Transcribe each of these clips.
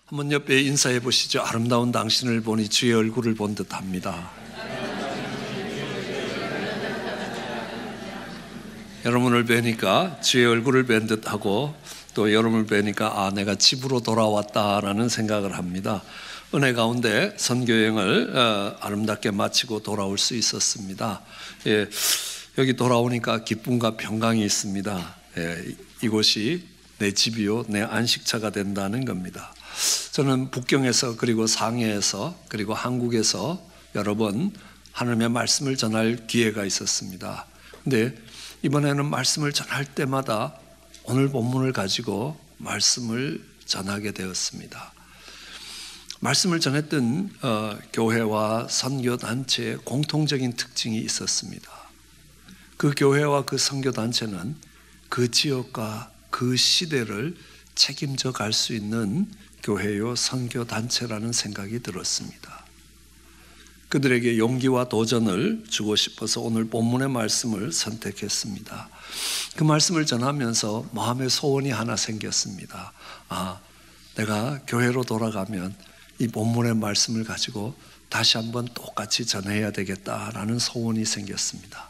한번 옆에 인사해 보시죠. 아름다운 당신을 보니 주의 얼굴을 본 듯합니다. 여러분을 뵈니까 주의 얼굴을 뵌 듯하고 또 여러분을 뵈니까 내가 집으로 돌아왔다라는 생각을 합니다. 은혜 가운데 선교여행을 아름답게 마치고 돌아올 수 있었습니다. 여기 돌아오니까 기쁨과 평강이 있습니다. 이곳이 내 집이요 내 안식처가 된다는 겁니다. 저는 북경에서 그리고 상해에서 그리고 한국에서 여러 번 하나님의 말씀을 전할 기회가 있었습니다. 근데 이번에는 말씀을 전할 때마다 오늘 본문을 가지고 말씀을 전하게 되었습니다. 말씀을 전했던 교회와 선교단체의 공통적인 특징이 있었습니다. 그 교회와 그 선교단체는 그 지역과 그 시대를 책임져 갈 수 있는 교회요 선교단체라는 생각이 들었습니다. 그들에게 용기와 도전을 주고 싶어서 오늘 본문의 말씀을 선택했습니다. 그 말씀을 전하면서 마음의 소원이 하나 생겼습니다. 내가 교회로 돌아가면 이 본문의 말씀을 가지고 다시 한번 똑같이 전해야 되겠다라는 소원이 생겼습니다.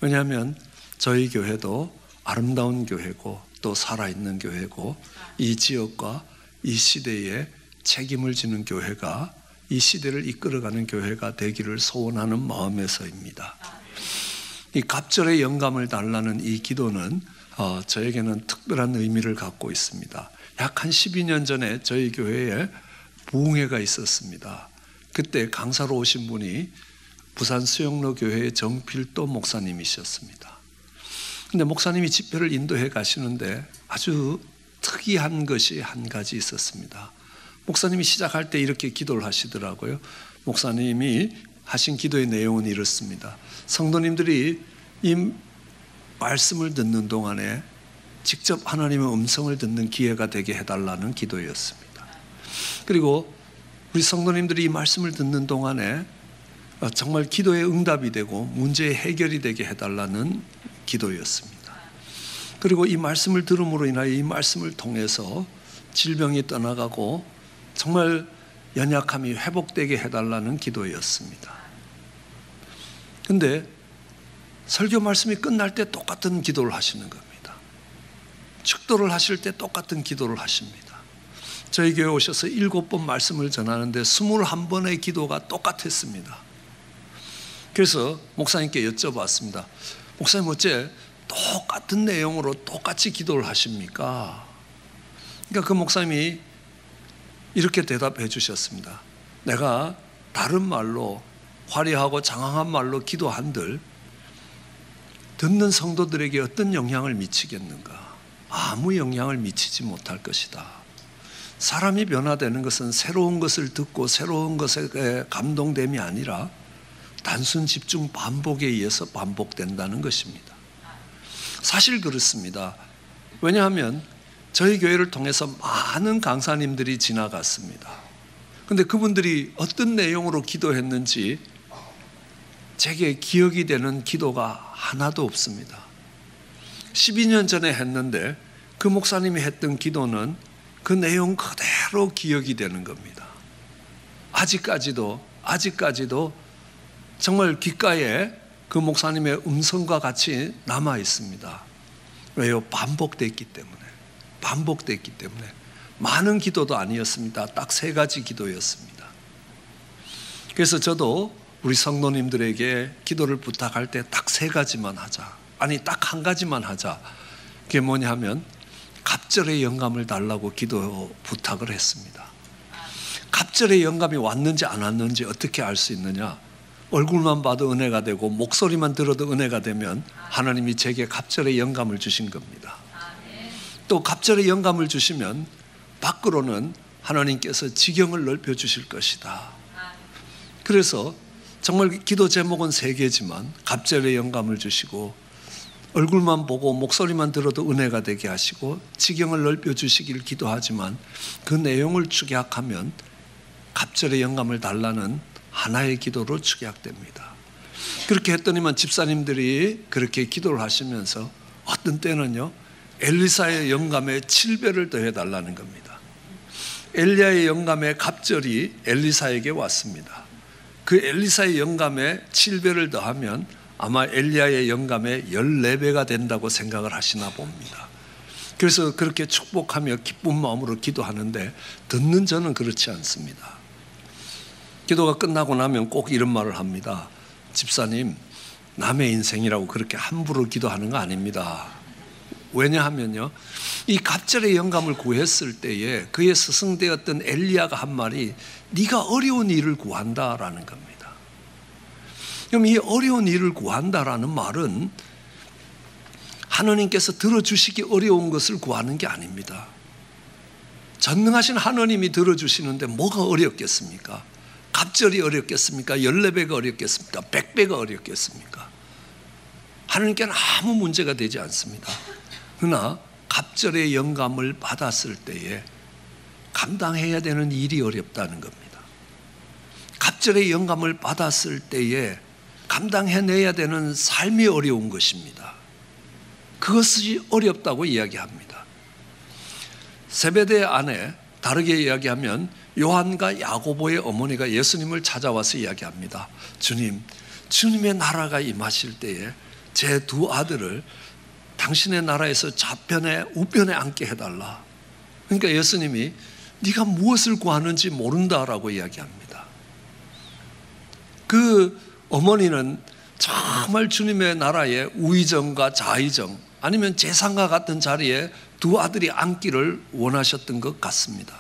왜냐하면 저희 교회도 아름다운 교회고 또 살아있는 교회고 이 지역과 이 시대에 책임을 지는 교회가 이 시대를 이끌어가는 교회가 되기를 소원하는 마음에서입니다. 이 갑절의 영감을 달라는 이 기도는 저에게는 특별한 의미를 갖고 있습니다. 약 한 12년 전에 저희 교회에 부흥회가 있었습니다. 그때 강사로 오신 분이 부산 수영로 교회의 정필도 목사님이셨습니다. 근데 목사님이 집회를 인도해 가시는데 아주 특이한 것이 한 가지 있었습니다. 목사님이 시작할 때 이렇게 기도를 하시더라고요. 목사님이 하신 기도의 내용은 이렇습니다. 성도님들이 이 말씀을 듣는 동안에 직접 하나님의 음성을 듣는 기회가 되게 해달라는 기도였습니다. 그리고 우리 성도님들이 이 말씀을 듣는 동안에 정말 기도의 응답이 되고 문제의 해결이 되게 해달라는 기도였습니다. 그리고 이 말씀을 들음으로 인하여 이 말씀을 통해서 질병이 떠나가고 정말 연약함이 회복되게 해달라는 기도였습니다. 그런데 설교 말씀이 끝날 때 똑같은 기도를 하시는 겁니다. 축도를 하실 때 똑같은 기도를 하십니다. 저희 교회 오셔서 7번 말씀을 전하는데 21번의 기도가 똑같았습니다. 그래서 목사님께 여쭤봤습니다. 목사님 어째 똑같은 내용으로 똑같이 기도를 하십니까? 그러니까 그 목사님이 이렇게 대답해 주셨습니다. 내가 다른 말로 화려하고 장황한 말로 기도한들 듣는 성도들에게 어떤 영향을 미치겠는가? 아무 영향을 미치지 못할 것이다. 사람이 변화되는 것은 새로운 것을 듣고 새로운 것에 감동됨이 아니라 단순 집중 반복에 의해서 반복된다는 것입니다. 사실 그렇습니다. 왜냐하면 저희 교회를 통해서 많은 강사님들이 지나갔습니다. 그런데 그분들이 어떤 내용으로 기도했는지 제게 기억이 되는 기도가 하나도 없습니다. 12년 전에 했는데 그 목사님이 했던 기도는 그 내용 그대로 기억이 되는 겁니다. 아직까지도 정말 귓가에 그 목사님의 음성과 같이 남아 있습니다. 왜요? 반복됐기 때문에. 많은 기도도 아니었습니다. 딱 3가지 기도였습니다. 그래서 저도 우리 성도님들에게 기도를 부탁할 때 딱 3가지만 하자. 아니 딱 1가지만 하자. 그게 뭐냐 하면 갑절의 영감을 달라고 기도 부탁을 했습니다. 갑절의 영감이 왔는지 안 왔는지 어떻게 알 수 있느냐? 얼굴만 봐도 은혜가 되고 목소리만 들어도 은혜가 되면 하나님이 제게 갑절의 영감을 주신 겁니다. 또 갑절의 영감을 주시면 밖으로는 하나님께서 지경을 넓혀 주실 것이다. 그래서 정말 기도 제목은 3개지만 갑절의 영감을 주시고 얼굴만 보고 목소리만 들어도 은혜가 되게 하시고 지경을 넓혀 주시길 기도하지만 그 내용을 축약하면 갑절의 영감을 달라는 하나의 기도로 축약됩니다. 그렇게 했더니만 집사님들이 그렇게 기도를 하시면서 어떤 때는요 엘리사의 영감에 7배를 더해달라는 겁니다. 엘리야의 영감의 갑절이 엘리사에게 왔습니다. 그 엘리사의 영감에 7배를 더하면 아마 엘리야의 영감의 14배가 된다고 생각을 하시나 봅니다. 그래서 그렇게 축복하며 기쁜 마음으로 기도하는데 듣는 저는 그렇지 않습니다. 기도가 끝나고 나면 꼭 이런 말을 합니다. 집사님, 남의 인생이라고 그렇게 함부로 기도하는 거 아닙니다. 왜냐하면요, 이 갑절의 영감을 구했을 때에 그의 스승되었던 엘리야가 한 말이 네가 어려운 일을 구한다라는 겁니다. 그럼 이 어려운 일을 구한다라는 말은 하나님께서 들어주시기 어려운 것을 구하는 게 아닙니다. 전능하신 하나님이 들어주시는데 뭐가 어렵겠습니까? 갑절이 어렵겠습니까? 14배가 어렵겠습니까? 100배가 어렵겠습니까? 하나님께는 아무 문제가 되지 않습니다. 그러나 갑절의 영감을 받았을 때에 감당해야 되는 일이 어렵다는 겁니다. 갑절의 영감을 받았을 때에 감당해내야 되는 삶이 어려운 것입니다. 그것이 어렵다고 이야기합니다. 세베대의 아내, 다르게 이야기하면 요한과 야고보의 어머니가 예수님을 찾아와서 이야기합니다. 주님, 주님의 나라가 임하실 때에 제 두 아들을 당신의 나라에서 좌편에 우편에 앉게 해달라. 그러니까 예수님이 네가 무엇을 구하는지 모른다라고 이야기합니다. 그 어머니는 정말 주님의 나라의 우의정과 좌의정 아니면 재상과 같은 자리에 두 아들이 앉기를 원하셨던 것 같습니다.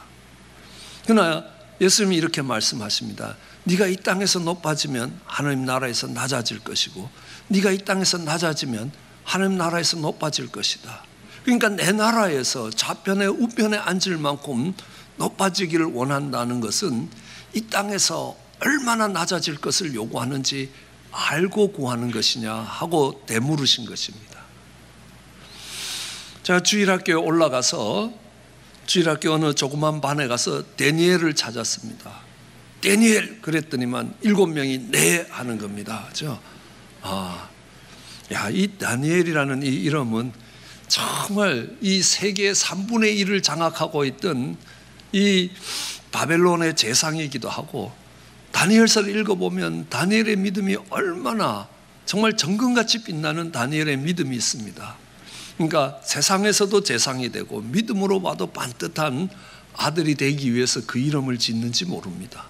그러나 예수님이 이렇게 말씀하십니다. 네가 이 땅에서 높아지면 하나님 나라에서 낮아질 것이고 네가 이 땅에서 낮아지면 하나님 나라에서 높아질 것이다. 그러니까 내 나라에서 좌편에 우편에 앉을 만큼 높아지기를 원한다는 것은 이 땅에서 얼마나 낮아질 것을 요구하는지 알고 구하는 것이냐 하고 되물으신 것입니다. 제가 주일학교에 올라가서 주일학교 어느 조그만 반에 가서 다니엘을 찾았습니다. 다니엘 그랬더니만 7명이 네 하는 겁니다. 그렇죠? 이 다니엘이라는 이 이름은 정말 이 세계의 3분의 1을 장악하고 있던 이 바벨론의 재상이기도 하고, 다니엘서를 읽어보면 다니엘의 믿음이 얼마나 정말 정금같이 빛나는 다니엘의 믿음이 있습니다. 그러니까 세상에서도 재상이 되고 믿음으로 봐도 반듯한 아들이 되기 위해서 그 이름을 짓는지 모릅니다.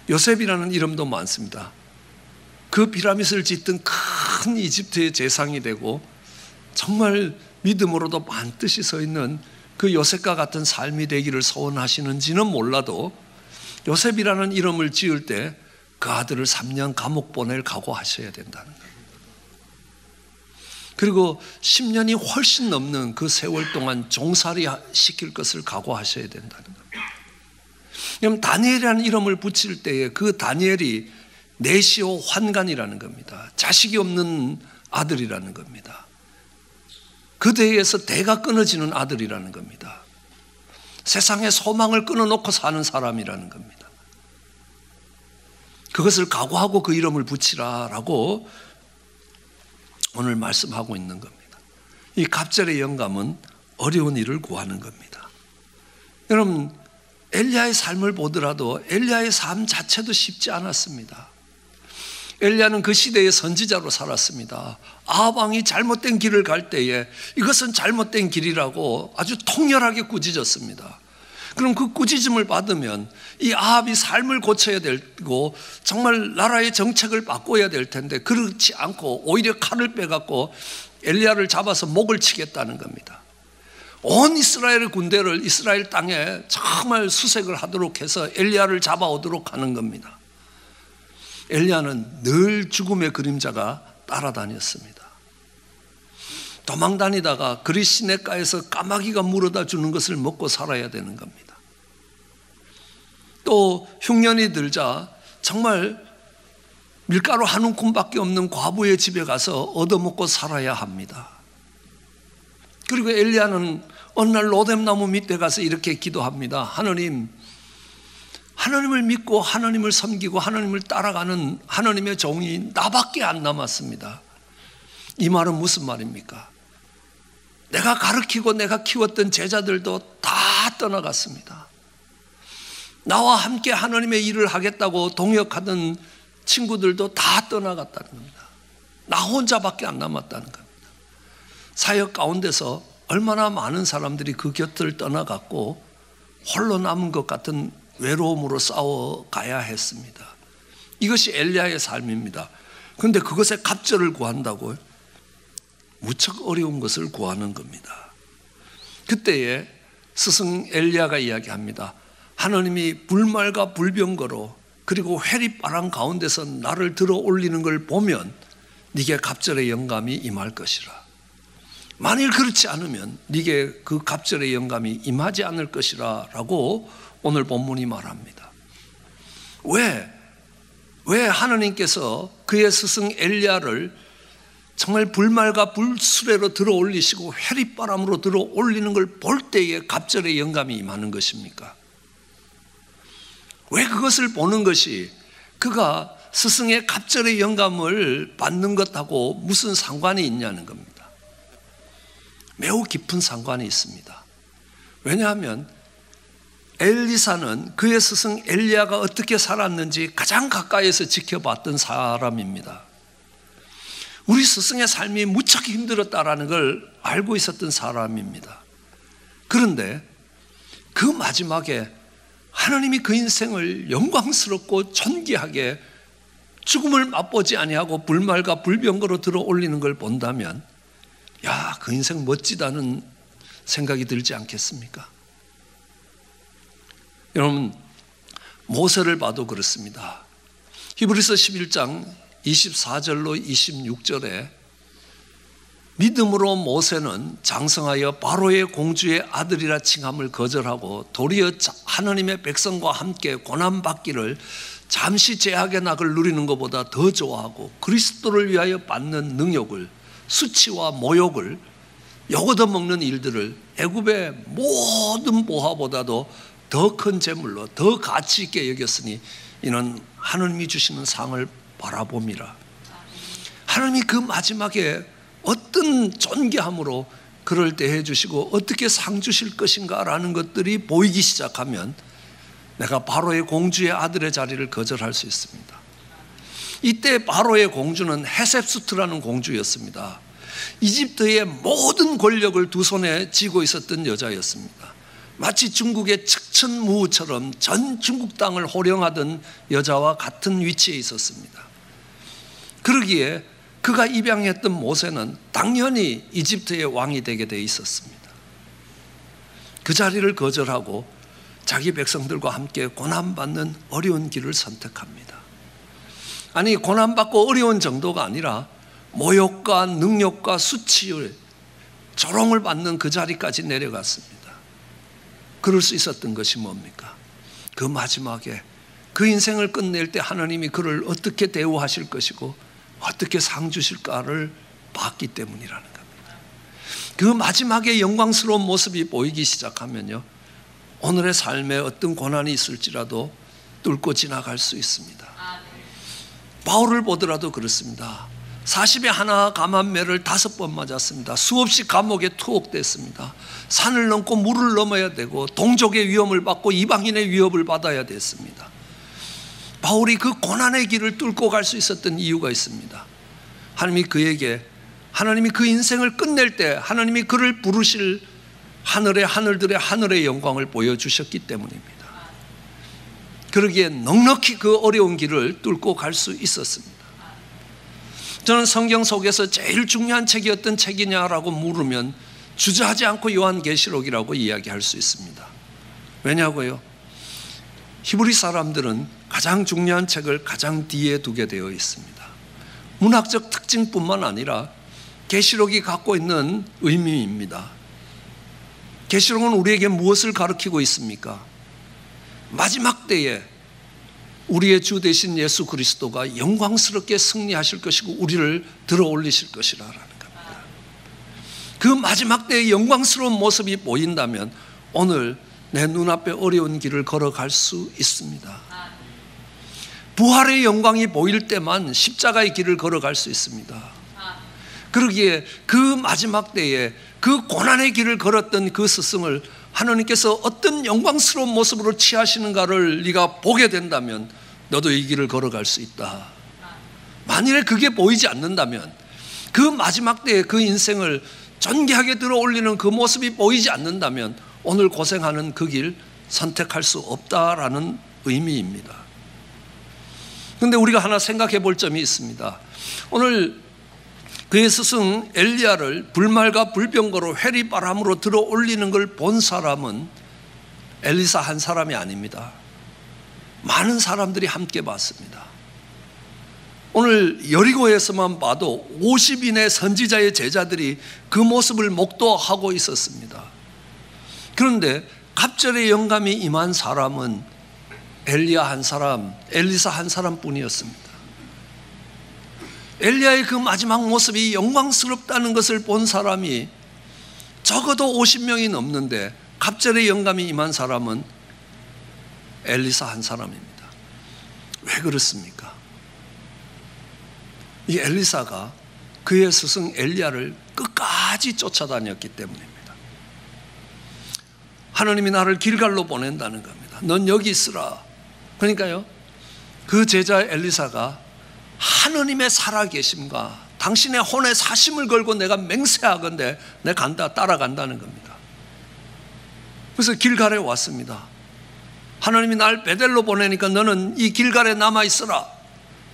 요셉이라는 이름도 많습니다. 그 피라밋을 짓던 큰 이집트의 재상이 되고 정말 믿음으로도 반드시 서 있는 그 요셉과 같은 삶이 되기를 소원하시는지는 몰라도 요셉이라는 이름을 지을 때 그 아들을 3년 감옥 보낼 각오하셔야 된다는 거예요. 그리고 10년이 훨씬 넘는 그 세월 동안 종살이 시킬 것을 각오하셔야 된다는 겁니다. 그럼 다니엘이라는 이름을 붙일 때에 그 다니엘이 내시오 환관이라는 겁니다. 자식이 없는 아들이라는 겁니다. 그 대에서 대가 끊어지는 아들이라는 겁니다. 세상의 소망을 끊어놓고 사는 사람이라는 겁니다. 그것을 각오하고 그 이름을 붙이라라고 오늘 말씀하고 있는 겁니다. 이 갑절의 영감은 어려운 일을 구하는 겁니다. 여러분, 엘리야의 삶을 보더라도 엘리야의 삶 자체도 쉽지 않았습니다. 엘리야는 그 시대의 선지자로 살았습니다. 아합 왕이 잘못된 길을 갈 때에 이것은 잘못된 길이라고 아주 통렬하게 꾸짖었습니다. 그럼 그 꾸짖음을 받으면 이 아합이 삶을 고쳐야 되고 정말 나라의 정책을 바꿔야 될 텐데 그렇지 않고 오히려 칼을 빼갖고 엘리야를 잡아서 목을 치겠다는 겁니다. 온 이스라엘 군대를 이스라엘 땅에 정말 수색을 하도록 해서 엘리야를 잡아오도록 하는 겁니다. 엘리야는 늘 죽음의 그림자가 따라다녔습니다. 도망 다니다가 그리 시냇가에서 까마귀가 물어다 주는 것을 먹고 살아야 되는 겁니다. 또 흉년이 들자 정말 밀가루 한 움큼밖에 없는 과부의 집에 가서 얻어먹고 살아야 합니다. 그리고 엘리야는 어느 날 로뎀나무 밑에 가서 이렇게 기도합니다. 하나님을 믿고 하나님을 섬기고 하나님을 따라가는 하나님의 종이 나밖에 안 남았습니다. 이 말은 무슨 말입니까? 내가 가르치고 내가 키웠던 제자들도 다 떠나갔습니다. 나와 함께 하나님의 일을 하겠다고 동역하던 친구들도 다 떠나갔다는 겁니다. 나 혼자밖에 안 남았다는 겁니다. 사역 가운데서 얼마나 많은 사람들이 그 곁을 떠나갔고 홀로 남은 것 같은 외로움으로 싸워가야 했습니다. 이것이 엘리야의 삶입니다. 그런데 그것에 갑절을 구한다고요? 무척 어려운 것을 구하는 겁니다. 그때에 스승 엘리야가 이야기합니다. 하나님이 불말과 불병거로 그리고 회리바람 가운데서 나를 들어 올리는 걸 보면 네게 갑절의 영감이 임할 것이라. 만일 그렇지 않으면 네게 그 갑절의 영감이 임하지 않을 것이라 라고 오늘 본문이 말합니다. 왜 하나님께서 그의 스승 엘리야를 정말 불말과 불수레로 들어 올리시고 회리바람으로 들어 올리는 걸 볼 때에 갑절의 영감이 임하는 것입니까? 왜 그것을 보는 것이 그가 스승의 갑절의 영감을 받는 것하고 무슨 상관이 있냐는 겁니다. 매우 깊은 상관이 있습니다. 왜냐하면 엘리사는 그의 스승 엘리야가 어떻게 살았는지 가장 가까이에서 지켜봤던 사람입니다. 우리 스승의 삶이 무척 힘들었다라는 걸 알고 있었던 사람입니다. 그런데 그 마지막에 하나님이 그 인생을 영광스럽고 존귀하게 죽음을 맛보지 아니하고 불말과 불병거로 들어 올리는 걸 본다면 야, 그 인생 멋지다는 생각이 들지 않겠습니까? 여러분, 모세를 봐도 그렇습니다. 히브리서 11장 24절로 26절에 믿음으로 모세는 장성하여 바로의 공주의 아들이라 칭함을 거절하고 도리어 하나님의 백성과 함께 고난받기를 잠시 제약의 낙을 누리는 것보다 더 좋아하고 그리스도를 위하여 받는 능욕을, 수치와 모욕을, 요거도 먹는 일들을 애굽의 모든 보화보다도 더 큰 재물로 더 가치 있게 여겼으니 이는 하나님이 주시는 상을 바라봄이라. 하나님이 그 마지막에 어떤 존귀함으로 그를 대해 주시고 어떻게 상 주실 것인가 라는 것들이 보이기 시작하면 내가 바로의 공주의 아들의 자리를 거절할 수 있습니다. 이때 바로의 공주는 헤셉수트라는 공주였습니다. 이집트의 모든 권력을 두 손에 쥐고 있었던 여자였습니다. 마치 중국의 측천무후처럼 전 중국 땅을 호령하던 여자와 같은 위치에 있었습니다. 그러기에 그가 입양했던 모세는 당연히 이집트의 왕이 되게 돼 있었습니다. 그 자리를 거절하고 자기 백성들과 함께 고난받는 어려운 길을 선택합니다. 아니, 고난받고 어려운 정도가 아니라 모욕과 능욕과 수치를 조롱을 받는 그 자리까지 내려갔습니다. 그럴 수 있었던 것이 뭡니까? 그 마지막에 그 인생을 끝낼 때 하나님이 그를 어떻게 대우하실 것이고 어떻게 상 주실까를 봤기 때문이라는 겁니다. 그 마지막에 영광스러운 모습이 보이기 시작하면요, 오늘의 삶에 어떤 고난이 있을지라도 뚫고 지나갈 수 있습니다. 바울을 보더라도 그렇습니다. 40에 하나 감한매를 5번 맞았습니다. 수없이 감옥에 투옥됐습니다. 산을 넘고 물을 넘어야 되고 동족의 위험을 받고 이방인의 위협을 받아야 됐습니다. 바울이 그 고난의 길을 뚫고 갈 수 있었던 이유가 있습니다. 하나님이 그에게, 하나님이 그 인생을 끝낼 때 하나님이 그를 부르실 하늘의 하늘들의 하늘의 영광을 보여주셨기 때문입니다. 그러기에 넉넉히 그 어려운 길을 뚫고 갈 수 있었습니다. 저는 성경 속에서 제일 중요한 책이 어떤 책이냐라고 물으면 주저하지 않고 요한계시록이라고 이야기할 수 있습니다. 왜냐고요? 히브리 사람들은 가장 중요한 책을 가장 뒤에 두게 되어 있습니다. 문학적 특징뿐만 아니라 계시록이 갖고 있는 의미입니다. 계시록은 우리에게 무엇을 가르치고 있습니까? 마지막 때에 우리의 주 되신 예수 그리스도가 영광스럽게 승리하실 것이고 우리를 들어 올리실 것이라는 겁니다. 그 마지막 때의 영광스러운 모습이 보인다면 오늘 내 눈앞에 어려운 길을 걸어갈 수 있습니다. 부활의 영광이 보일 때만 십자가의 길을 걸어갈 수 있습니다. 그러기에 그 마지막 때에 그 고난의 길을 걸었던 그 스승을 하나님께서 어떤 영광스러운 모습으로 취하시는가를 네가 보게 된다면 너도 이 길을 걸어갈 수 있다. 만일에 그게 보이지 않는다면, 그 마지막 때에 그 인생을 존귀하게 들어 올리는 그 모습이 보이지 않는다면 오늘 고생하는 그 길 선택할 수 없다라는 의미입니다. 그런데 우리가 하나 생각해 볼 점이 있습니다. 오늘 그의 스승 엘리야를 불말과 불병거로 회리바람으로 들어 올리는 걸 본 사람은 엘리사 한 사람이 아닙니다. 많은 사람들이 함께 봤습니다. 오늘 여리고에서만 봐도 50인의 선지자의 제자들이 그 모습을 목도하고 있었습니다. 그런데 갑절의 영감이 임한 사람은 엘리야 한 사람, 엘리사 한 사람뿐이었습니다. 엘리야의 그 마지막 모습이 영광스럽다는 것을 본 사람이 적어도 50명이 넘는데 갑절의 영감이 임한 사람은 엘리사 한 사람입니다. 왜 그렇습니까? 이 엘리사가 그의 스승 엘리야를 끝까지 쫓아다녔기 때문입니다. 하나님이 나를 길갈로 보낸다는 겁니다. 넌 여기 있으라. 그러니까요, 그 제자 엘리사가 하나님의 살아계심과 당신의 혼의 사심을 걸고 내가 맹세하건대 내가 간다, 따라간다는 겁니다. 그래서 길갈에 왔습니다. 하나님이 날 베델로 보내니까 너는 이 길갈에 남아있으라.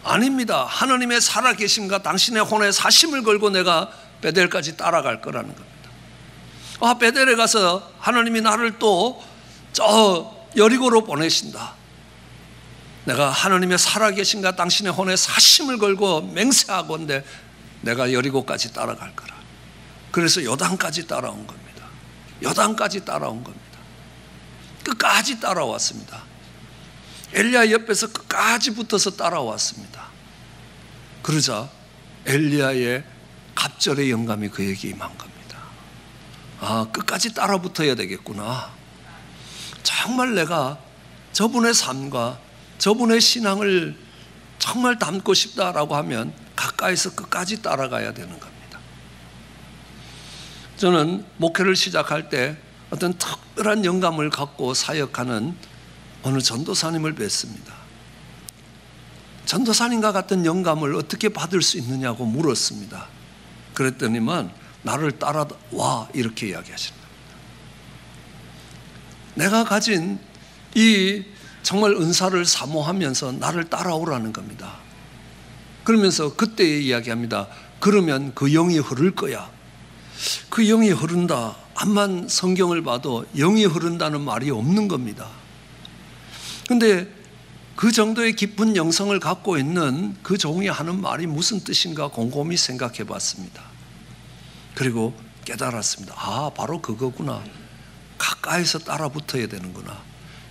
아닙니다. 하나님의 살아계심과 당신의 혼의 사심을 걸고 내가 베델까지 따라갈 거라는 겁니다. 베델에 가서 하나님이 나를 또 저 여리고로 보내신다. 내가 하나님의 살아계신가 당신의 혼의 사심을 걸고 맹세하건대 내가 여리고까지 따라갈 거라. 그래서 요단까지 따라온 겁니다. 요단까지 따라온 겁니다. 끝까지 따라왔습니다. 엘리야 옆에서 끝까지 붙어서 따라왔습니다. 그러자 엘리야의 갑절의 영감이 그에게 임한 겁니다. 끝까지 따라 붙어야 되겠구나. 정말 내가 저분의 삶과 저분의 신앙을 정말 담고 싶다라고 하면 가까이서 끝까지 따라가야 되는 겁니다. 저는 목회를 시작할 때 어떤 특별한 영감을 갖고 사역하는 어느 전도사님을 뵀습니다. 전도사님과 같은 영감을 어떻게 받을 수 있느냐고 물었습니다. 그랬더니만 나를 따라와 이렇게 이야기하시는 겁니다. 내가 가진 이 정말 은사를 사모하면서 나를 따라오라는 겁니다. 그러면서 그때 이야기합니다. 그러면 그 영이 흐를 거야. 그 영이 흐른다. 암만 성경을 봐도 영이 흐른다는 말이 없는 겁니다. 그런데 그 정도의 깊은 영성을 갖고 있는 그 종이 하는 말이 무슨 뜻인가 곰곰이 생각해 봤습니다. 그리고 깨달았습니다. 바로 그거구나. 가까이서 따라 붙어야 되는구나.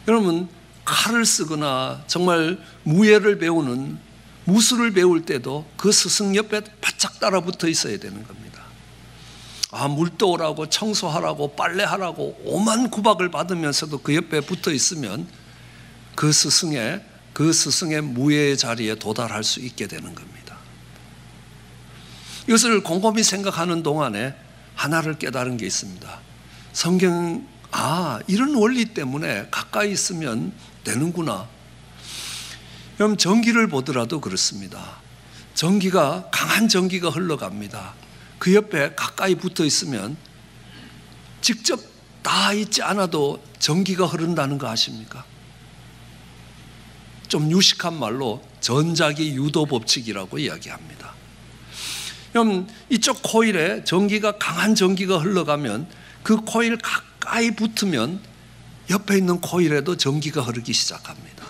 여러분, 칼을 쓰거나 정말 무예를 배우는, 무술을 배울 때도 그 스승 옆에 바짝 따라 붙어 있어야 되는 겁니다. 물 떠오라고 청소하라고 빨래하라고 오만 구박을 받으면서도 그 옆에 붙어 있으면 그 스승의 무예의 자리에 도달할 수 있게 되는 겁니다. 이것을 곰곰이 생각하는 동안에 하나를 깨달은 게 있습니다. 성경, 이런 원리 때문에 가까이 있으면 되는구나. 그럼 전기를 보더라도 그렇습니다. 강한 전기가 흘러갑니다. 그 옆에 가까이 붙어 있으면 직접 다 있지 않아도 전기가 흐른다는 거 아십니까? 좀 유식한 말로 전자기 유도 법칙이라고 이야기합니다. 그럼 이쪽 코일에 강한 전기가 흘러가면 그 코일 가까이 붙으면 옆에 있는 코일에도 전기가 흐르기 시작합니다.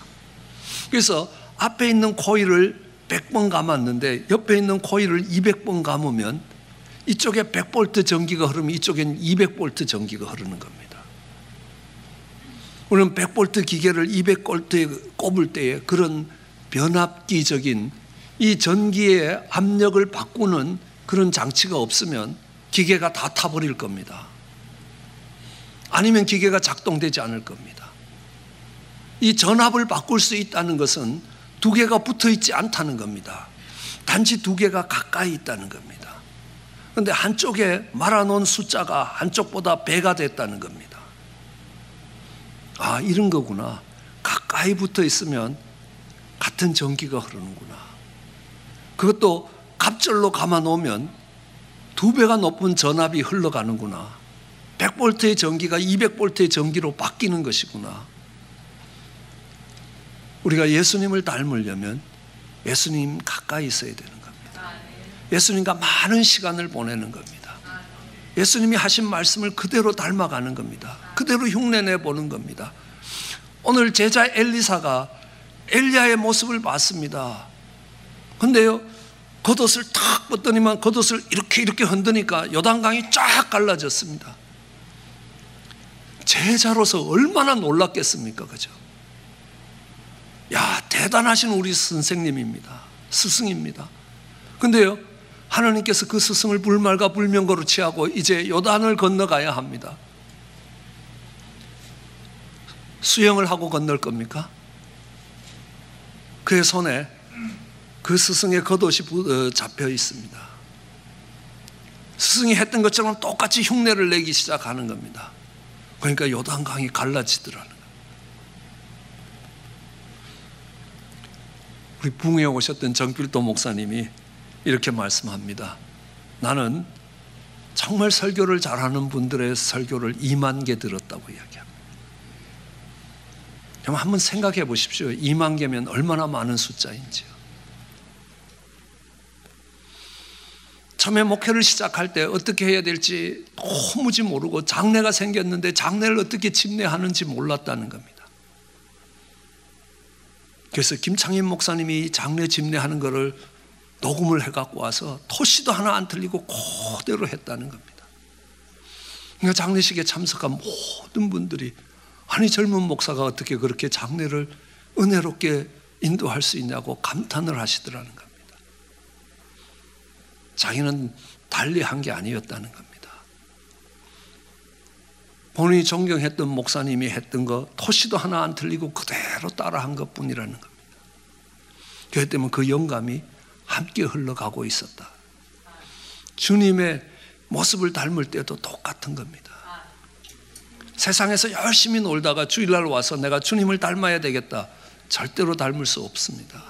그래서 앞에 있는 코일을 100번 감았는데 옆에 있는 코일을 200번 감으면 이쪽에 100볼트 전기가 흐르면 이쪽엔 200볼트 전기가 흐르는 겁니다. 우리는 100볼트 기계를 200볼트에 꼽을 때에 그런 변압기적인 이 전기의 압력을 바꾸는 그런 장치가 없으면 기계가 다 타버릴 겁니다. 아니면 기계가 작동되지 않을 겁니다. 이 전압을 바꿀 수 있다는 것은 두 개가 붙어 있지 않다는 겁니다. 단지 두 개가 가까이 있다는 겁니다. 그런데 한쪽에 말아놓은 숫자가 한쪽보다 배가 됐다는 겁니다. 아, 이런 거구나. 가까이 붙어 있으면 같은 전기가 흐르는구나. 그것도 갑절로 감아 놓으면 2배가 높은 전압이 흘러가는구나. 100볼트의 전기가 200볼트의 전기로 바뀌는 것이구나. 우리가 예수님을 닮으려면 예수님 가까이 있어야 되는 겁니다. 예수님과 많은 시간을 보내는 겁니다. 예수님이 하신 말씀을 그대로 닮아가는 겁니다. 그대로 흉내내 보는 겁니다. 오늘 제자 엘리사가 엘리야의 모습을 봤습니다. 근데요, 겉옷을 탁 벗더니만 겉옷을 이렇게 흔드니까 요단강이 쫙 갈라졌습니다. 제자로서 얼마나 놀랐겠습니까? 그죠? 야, 대단하신 우리 선생님입니다. 스승입니다. 근데요, 하나님께서 그 스승을 불말과 불명거로 취하고 이제 요단을 건너가야 합니다. 수영을 하고 건널 겁니까? 그의 손에 그 스승의 겉옷이 잡혀 있습니다. 스승이 했던 것처럼 똑같이 흉내를 내기 시작하는 겁니다. 그러니까 요단강이 갈라지더라는 거예요. 우리 붕에 오셨던 정필도 목사님이 이렇게 말씀합니다. 나는 정말 설교를 잘하는 분들의 설교를 2만 개 들었다고 이야기합니다. 한번 생각해 보십시오. 2만 개면 얼마나 많은 숫자인지요. 처음에 목회를 시작할 때 어떻게 해야 될지 도무지 모르고 장례가 생겼는데 장례를 어떻게 집례하는지 몰랐다는 겁니다. 그래서 김창인 목사님이 장례 집례하는 거를 녹음을 해갖고 와서 토시도 하나 안 틀리고 그대로 했다는 겁니다. 그러니까 장례식에 참석한 모든 분들이 아니 젊은 목사가 어떻게 그렇게 장례를 은혜롭게 인도할 수 있냐고 감탄을 하시더라는 겁니다. 자기는 달리 한 게 아니었다는 겁니다. 본인이 존경했던 목사님이 했던 거 토시도 하나 안 틀리고 그대로 따라한 것뿐이라는 겁니다. 그렇기 때문에 그 영감이 함께 흘러가고 있었다. 주님의 모습을 닮을 때도 똑같은 겁니다. 세상에서 열심히 놀다가 주일날 와서 내가 주님을 닮아야 되겠다. 절대로 닮을 수 없습니다.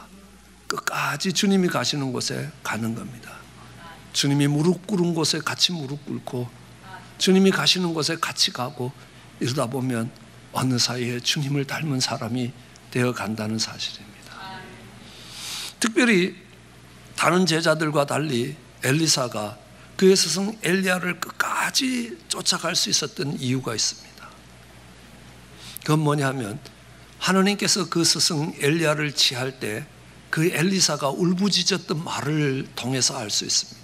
끝까지 주님이 가시는 곳에 가는 겁니다. 주님이 무릎 꿇은 곳에 같이 무릎 꿇고 주님이 가시는 곳에 같이 가고 이러다 보면 어느 사이에 주님을 닮은 사람이 되어 간다는 사실입니다. 특별히 다른 제자들과 달리 엘리사가 그의 스승 엘리야를 끝까지 쫓아갈 수 있었던 이유가 있습니다. 그건 뭐냐면 하나님께서 그 스승 엘리야를 취할 때 그 엘리사가 울부짖었던 말을 통해서 알 수 있습니다.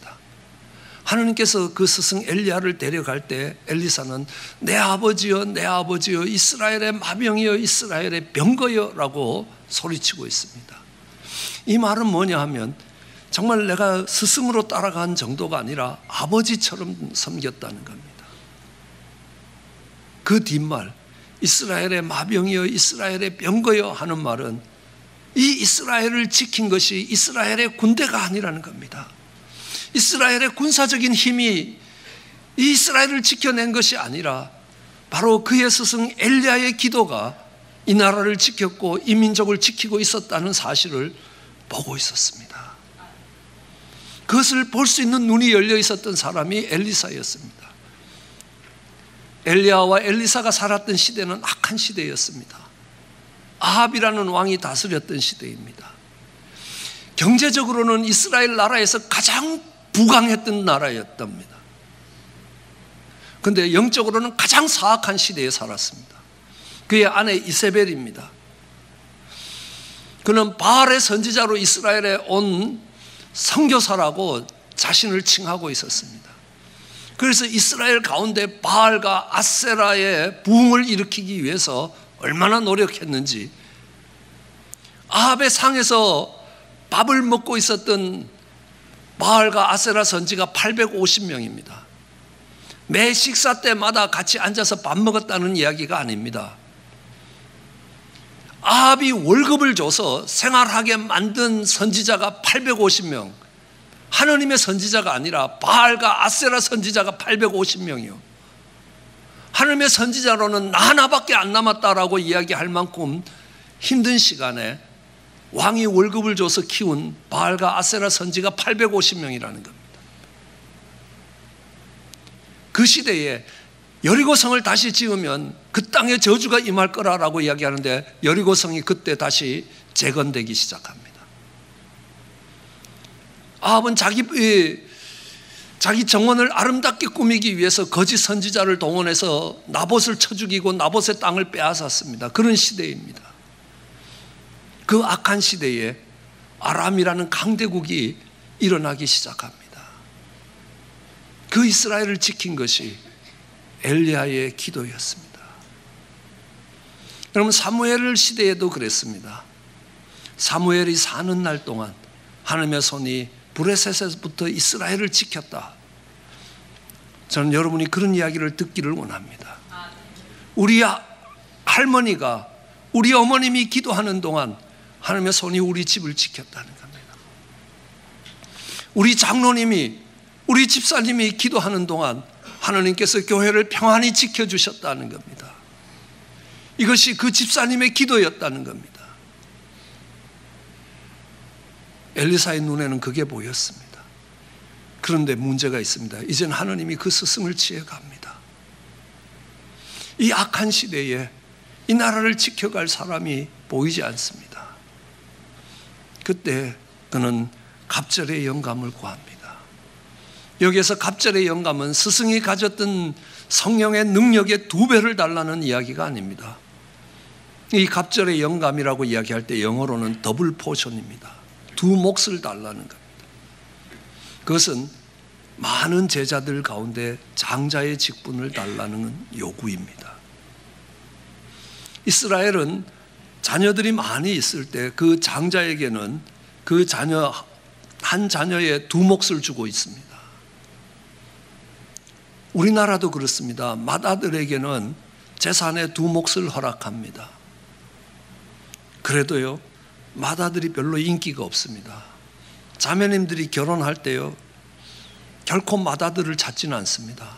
하나님께서 그 스승 엘리야를 데려갈 때 엘리사는 내 아버지여 내 아버지여 이스라엘의 마병이여 이스라엘의 병거여 라고 소리치고 있습니다. 이 말은 뭐냐 하면 정말 내가 스승으로 따라간 정도가 아니라 아버지처럼 섬겼다는 겁니다. 그 뒷말 이스라엘의 마병이여 이스라엘의 병거여 하는 말은 이 이스라엘을 지킨 것이 이스라엘의 군대가 아니라는 겁니다. 이스라엘의 군사적인 힘이 이 이스라엘을 지켜낸 것이 아니라 바로 그의 스승 엘리야의 기도가 이 나라를 지켰고 이 민족을 지키고 있었다는 사실을 보고 있었습니다. 그것을 볼 수 있는 눈이 열려 있었던 사람이 엘리사였습니다. 엘리야와 엘리사가 살았던 시대는 악한 시대였습니다. 아합이라는 왕이 다스렸던 시대입니다. 경제적으로는 이스라엘 나라에서 가장 부강했던 나라였답니다. 그런데 영적으로는 가장 사악한 시대에 살았습니다. 그의 아내 이세벨입니다. 그는 바알의 선지자로 이스라엘에 온 선교사라고 자신을 칭하고 있었습니다. 그래서 이스라엘 가운데 바알과 아세라의 부흥을 일으키기 위해서 얼마나 노력했는지 아합의 상에서 밥을 먹고 있었던 바알과 아세라 선지가 850명입니다. 매 식사 때마다 같이 앉아서 밥 먹었다는 이야기가 아닙니다. 아합이 월급을 줘서 생활하게 만든 선지자가 850명, 하느님의 선지자가 아니라 바알과 아세라 선지자가 850명이요. 하나님의 선지자로는 나 하나밖에 안 남았다라고 이야기할 만큼 힘든 시간에 왕이 월급을 줘서 키운 바알과 아세라 선지가 850명이라는 겁니다. 그 시대에 여리고성을 다시 지으면 그 땅에 저주가 임할 거라고 이야기하는데 여리고성이 그때 다시 재건되기 시작합니다. 아합은 자기 정원을 아름답게 꾸미기 위해서 거짓 선지자를 동원해서 나봇을 쳐 죽이고 나봇의 땅을 빼앗았습니다. 그런 시대입니다. 그 악한 시대에 아람이라는 강대국이 일어나기 시작합니다. 그 이스라엘을 지킨 것이 엘리야의 기도였습니다. 여러분, 사무엘 시대에도 그랬습니다. 사무엘이 사는 날 동안 하나님의 손이 브레셋에서부터 이스라엘을 지켰다. 저는 여러분이 그런 이야기를 듣기를 원합니다. 우리 할머니가, 우리 어머님이 기도하는 동안 하나님의 손이 우리 집을 지켰다는 겁니다. 우리 장로님이, 우리 집사님이 기도하는 동안 하나님께서 교회를 평안히 지켜주셨다는 겁니다. 이것이 그 집사님의 기도였다는 겁니다. 엘리사의 눈에는 그게 보였습니다. 그런데 문제가 있습니다. 이제는 하나님이 그 스승을 취해갑니다. 이 악한 시대에 이 나라를 지켜갈 사람이 보이지 않습니다. 그때 그는 갑절의 영감을 구합니다. 여기에서 갑절의 영감은 스승이 가졌던 성령의 능력의 2배를 달라는 이야기가 아닙니다. 이 갑절의 영감이라고 이야기할 때 영어로는 더블 포션입니다. 2 몫을 달라는 겁니다. 그것은 많은 제자들 가운데 장자의 직분을 달라는 요구입니다. 이스라엘은 자녀들이 많이 있을 때 그 장자에게는 그 자녀 한 자녀의 2 몫을 주고 있습니다. 우리나라도 그렇습니다. 맏아들에게는 재산의 2 몫을 허락합니다. 그래도요, 맏아들이 별로 인기가 없습니다. 자매님들이 결혼할 때요, 결코 맏아들을 찾지는 않습니다.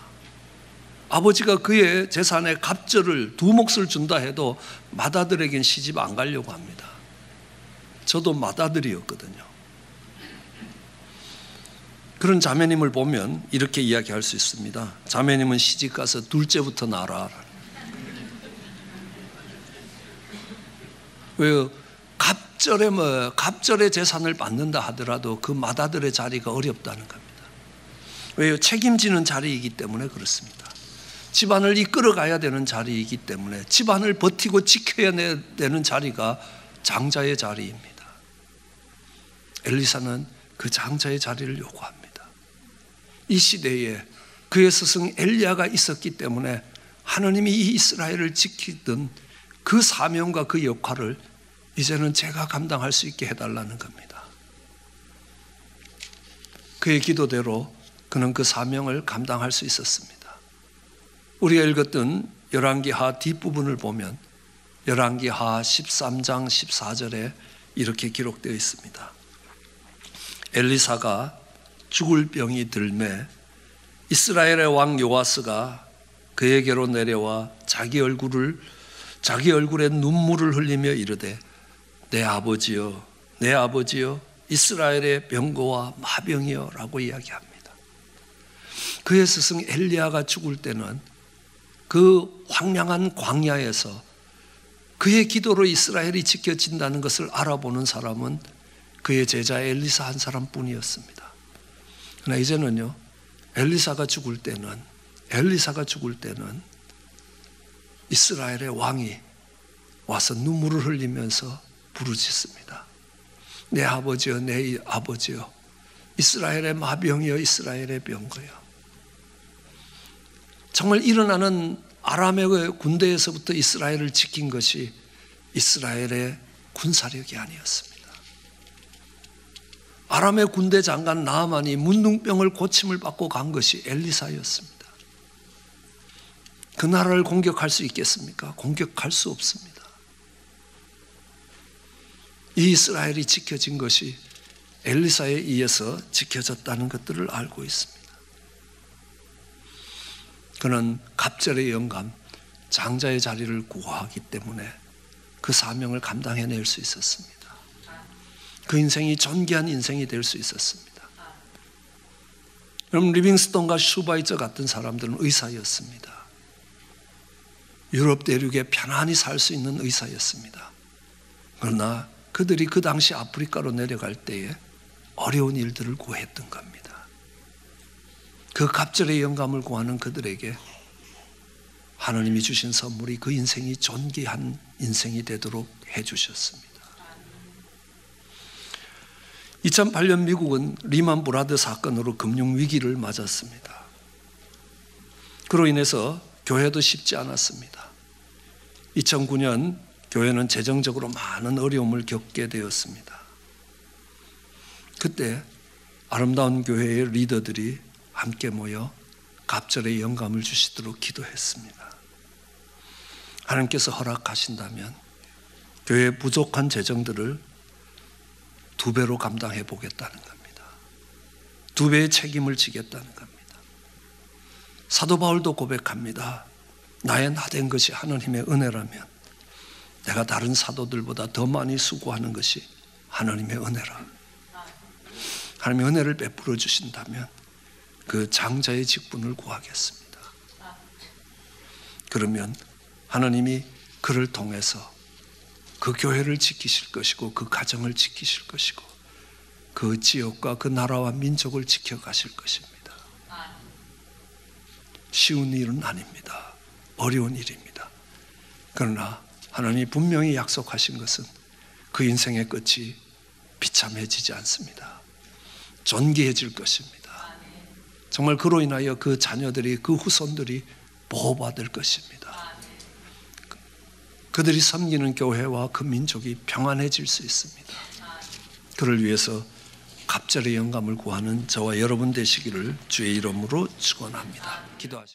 아버지가 그의 재산의 갑절을 2 몫을 준다 해도 맏아들에겐 시집 안 가려고 합니다. 저도 맏아들이었거든요. 그런 자매님을 보면 이렇게 이야기할 수 있습니다. 자매님은 시집 가서 둘째부터 낳아라. 왜요? 갑절의 재산을 받는다 하더라도 그 맏아들의 자리가 어렵다는 겁니다. 왜요? 책임지는 자리이기 때문에 그렇습니다. 집안을 이끌어 가야 되는 자리이기 때문에, 집안을 버티고 지켜야 되는 자리가 장자의 자리입니다. 엘리사는 그 장자의 자리를 요구합니다. 이 시대에 그의 스승 엘리야가 있었기 때문에 하나님이 이 이스라엘을 지키던 그 사명과 그 역할을 이제는 제가 감당할 수 있게 해달라는 겁니다. 그의 기도대로 그는 그 사명을 감당할 수 있었습니다. 우리가 읽었던 열왕기하 뒷부분을 보면 열왕기하 13장 14절에 이렇게 기록되어 있습니다. 엘리사가 죽을 병이 들매 이스라엘의 왕 요아스가 그에게로 내려와 자기 얼굴에 눈물을 흘리며 이르되 내 아버지여, 내 아버지여, 이스라엘의 병거와 마병이여 라고 이야기합니다. 그의 스승 엘리야가 죽을 때는 그 황량한 광야에서 그의 기도로 이스라엘이 지켜진다는 것을 알아보는 사람은 그의 제자 엘리사 한 사람뿐이었습니다. 그러나 이제는요, 엘리사가 죽을 때는 이스라엘의 왕이 와서 눈물을 흘리면서 부르짖습니다. 내 아버지여, 내 아버지여, 이스라엘의 마병이여, 이스라엘의 병거여. 정말 일어나는 아람의 군대에서부터 이스라엘을 지킨 것이 이스라엘의 군사력이 아니었습니다. 아람의 군대 장관 나아만이 문둥병을 고침을 받고 간 것이 엘리사였습니다. 그 나라를 공격할 수 있겠습니까? 공격할 수 없습니다. 이 이스라엘이 지켜진 것이 엘리사에 의해서 지켜졌다는 것들을 알고 있습니다. 그는 갑절의 영감, 장자의 자리를 구하기 때문에 그 사명을 감당해낼 수 있었습니다. 그 인생이 존귀한 인생이 될 수 있었습니다. 여러분, 리빙스톤과 슈바이처 같은 사람들은 의사였습니다. 유럽 대륙에 편안히 살 수 있는 의사였습니다. 그러나 그들이 그 당시 아프리카로 내려갈 때에 어려운 일들을 구했던 겁니다. 그 갑절의 영감을 구하는 그들에게 하나님이 주신 선물이 그 인생이 존귀한 인생이 되도록 해주셨습니다. 2008년 미국은 리만 브라더 사건으로 금융위기를 맞았습니다. 그로 인해서 교회도 쉽지 않았습니다. 2009년 교회는 재정적으로 많은 어려움을 겪게 되었습니다. 그때 아름다운 교회의 리더들이 함께 모여 갑절의 영감을 주시도록 기도했습니다. 하나님께서 허락하신다면 교회의 부족한 재정들을 2배로 감당해 보겠다는 겁니다. 2배의 책임을 지겠다는 겁니다. 사도 바울도 고백합니다. 나의 나된 것이 하나님의 은혜라면 내가 다른 사도들보다 더 많이 수고하는 것이 하나님의 은혜라. 하나님의 은혜를 베풀어 주신다면 그 장자의 직분을 구하겠습니다. 그러면 하나님이 그를 통해서 그 교회를 지키실 것이고 그 가정을 지키실 것이고 그 지역과 그 나라와 민족을 지켜가실 것입니다. 쉬운 일은 아닙니다. 어려운 일입니다. 그러나 하나님이 분명히 약속하신 것은 그 인생의 끝이 비참해지지 않습니다. 존귀해질 것입니다. 정말 그로 인하여 그 자녀들이, 그 후손들이 보호받을 것입니다. 그들이 섬기는 교회와 그 민족이 평안해질 수 있습니다. 그를 위해서 갑절의 영감을 구하는 저와 여러분 되시기를 주의 이름으로 축원합니다. 기도하시겠습니다.